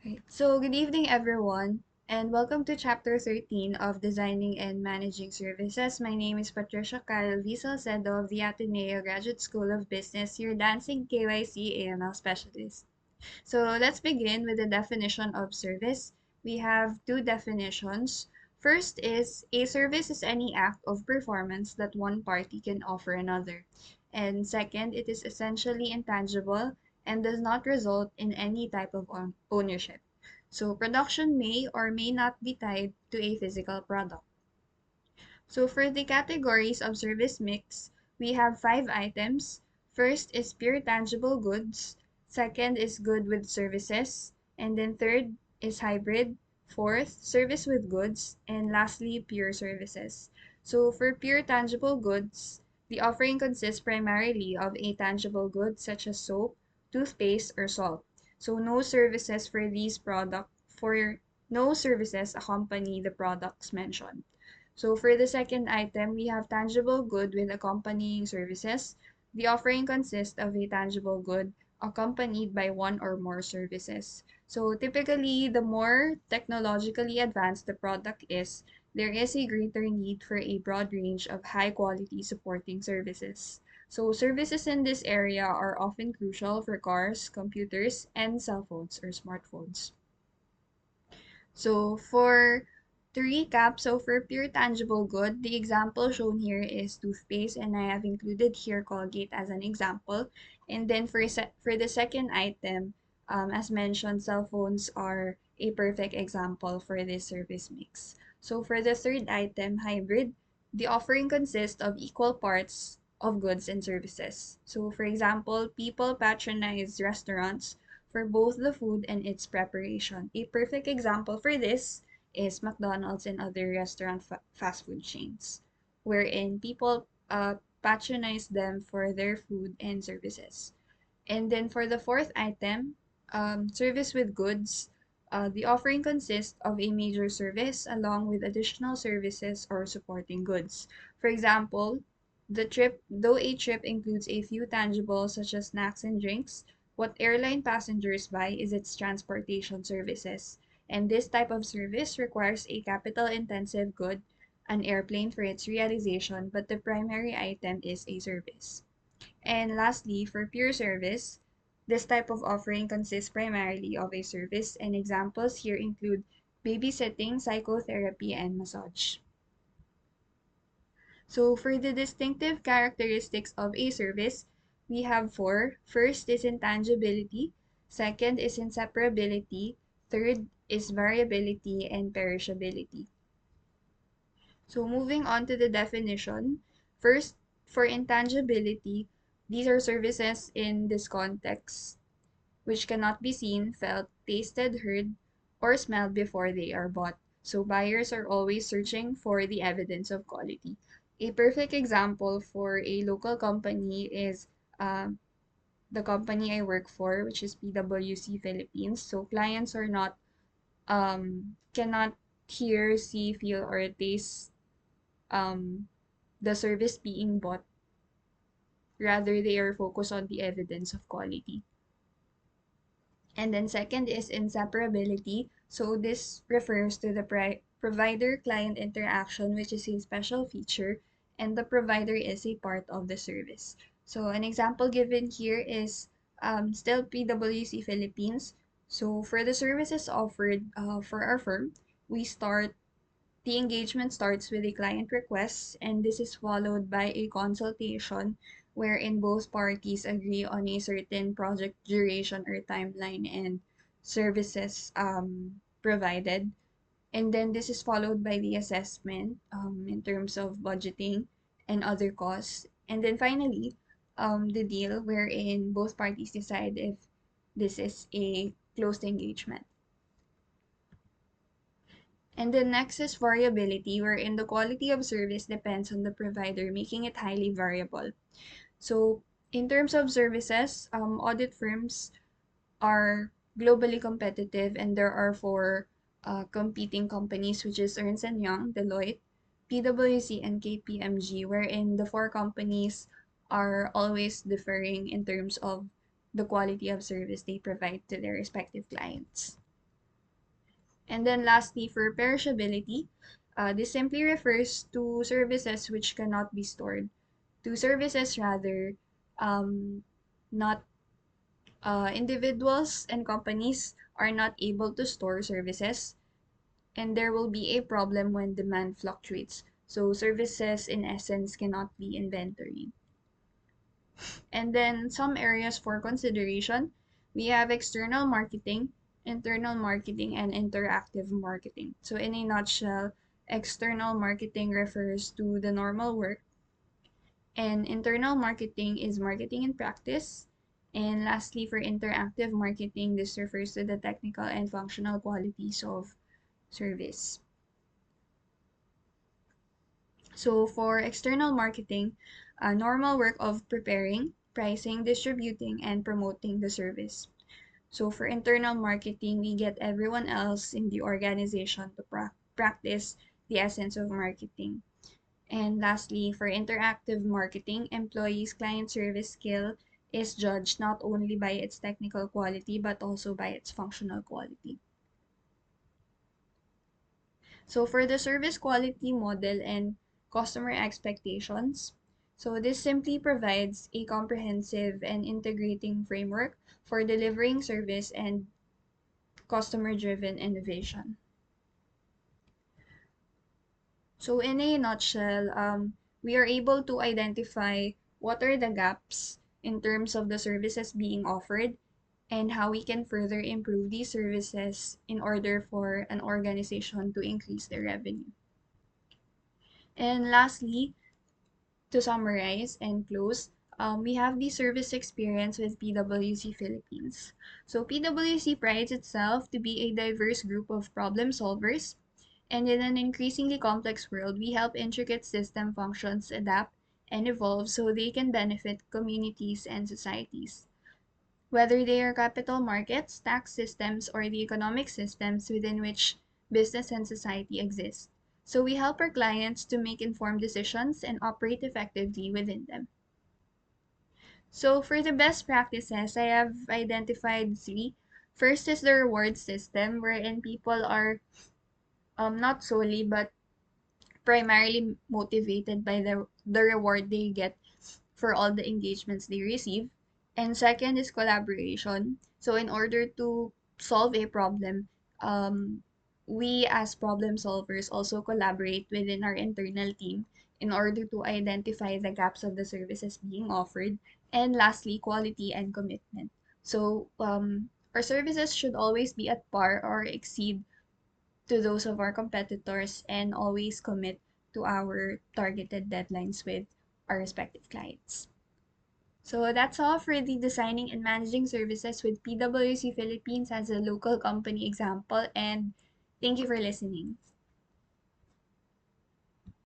Right. So, good evening, everyone, and welcome to Chapter 13 of Designing and Managing Services. My name is Patricia v Salcedo of the Ateneo Graduate School of Business, your dancing KYC AML specialist. So, let's begin with the definition of service. We have two definitions. First is a service is any act of performance that one party can offer another. And second, it is essentially intangible and does not result in any type of ownership. So production may or may not be tied to a physical product. So for the categories of service mix, we have 5 items. First is pure tangible goods. Second is good with services. And then third is hybrid. Fourth, service with goods. And lastly, pure services. So for pure tangible goods, the offering consists primarily of a tangible goods such as soap, toothpaste, or salt. So no services accompany the products mentioned. So for the second item, we have tangible good with accompanying services. The offering consists of a tangible good accompanied by one or more services. So typically, the more technologically advanced the product is, there is a greater need for a broad range of high quality supporting services. So services in this area are often crucial for cars, computers, and cell phones or smartphones. So to recap, so for pure tangible good, the example shown here is toothpaste, and I have included here Colgate as an example. And then for the second item, as mentioned, cell phones are a perfect example for this service mix. So for the third item, hybrid, the offering consists of equal parts of goods and services. So for example, people patronize restaurants for both the food and its preparation. A perfect example for this is McDonald's and other fast food chains, wherein people patronize them for their food and services. And then for the fourth item, service with goods, the offering consists of a major service along with additional services or supporting goods. For example, though a trip includes a few tangibles such as snacks and drinks, what airline passengers buy is its transportation services. And this type of service requires a capital intensive good, an airplane for its realization, but the primary item is a service. And lastly, for pure service, this type of offering consists primarily of a service, and examples here include babysitting, psychotherapy, and massage. So for the distinctive characteristics of a service, we have four. First is intangibility, second is inseparability, third is variability, and perishability. So moving on to the definition, first, for intangibility, these are services in this context which cannot be seen, felt, tasted, heard, or smelled before they are bought. So buyers are always searching for the evidence of quality. A perfect example for a local company is the company I work for, which is PwC Philippines. So clients are not cannot hear, see, feel, or taste um, the service being bought. Rather, they are focused on the evidence of quality. And then second is inseparability. So this refers to the provider-client interaction, which is a special feature, and the provider is a part of the service. So an example given here is still PwC Philippines. So for the services offered for our firm, the engagement starts with a client request, and this is followed by a consultation wherein both parties agree on a certain project duration or timeline and services provided. And then this is followed by the assessment in terms of budgeting and other costs. And then finally, the deal wherein both parties decide if this is a closed engagement. And the next is variability, wherein the quality of service depends on the provider, making it highly variable. So, in terms of services, audit firms are globally competitive, and there are four competing companies, which is Ernst& Young, Deloitte, PwC, and KPMG, wherein the four companies are always differing in terms of the quality of service they provide to their respective clients. And then lastly, for perishability, this simply refers to services which cannot be stored. To services rather, um, not individuals and companies are not able to store services, and there will be a problem when demand fluctuates. So services in essence cannot be inventory. And then some areas for consideration, we have external marketing, internal marketing, and interactive marketing. So in a nutshell, external marketing refers to the normal work, and internal marketing is marketing in practice. And lastly, for interactive marketing, this refers to the technical and functional qualities of service. So for external marketing, a normal work of preparing, pricing, distributing, and promoting the service. So for internal marketing, we get everyone else in the organization to practice the essence of marketing. And lastly, for interactive marketing, employees' client service skill is judged not only by its technical quality but also by its functional quality. So for the service quality model and customer expectations, so this simply provides a comprehensive and integrating framework for delivering service and customer-driven innovation. So in a nutshell, we are able to identify what are the gaps in terms of the services being offered and how we can further improve these services in order for an organization to increase their revenue. And lastly, to summarize and close, we have the service experience with PwC Philippines. So PwC prides itself to be a diverse group of problem solvers, and in an increasingly complex world, we help intricate system functions adapt and evolve so they can benefit communities and societies. Whether they are capital markets, tax systems, or the economic systems within which business and society exist. So we help our clients to make informed decisions and operate effectively within them. So for the best practices, I have identified three. First is the reward system, wherein people are not solely but primarily motivated by the reward they get for all the engagements they receive. And second is collaboration. So in order to solve a problem, we as problem solvers also collaborate within our internal team in order to identify the gaps of the services being offered. And lastly, quality and commitment. So our services should always be at par or exceed to those of our competitors and always commit to our targeted deadlines with our respective clients. So that's all for the designing and managing services with PwC Philippines as a local company example, and thank you for listening.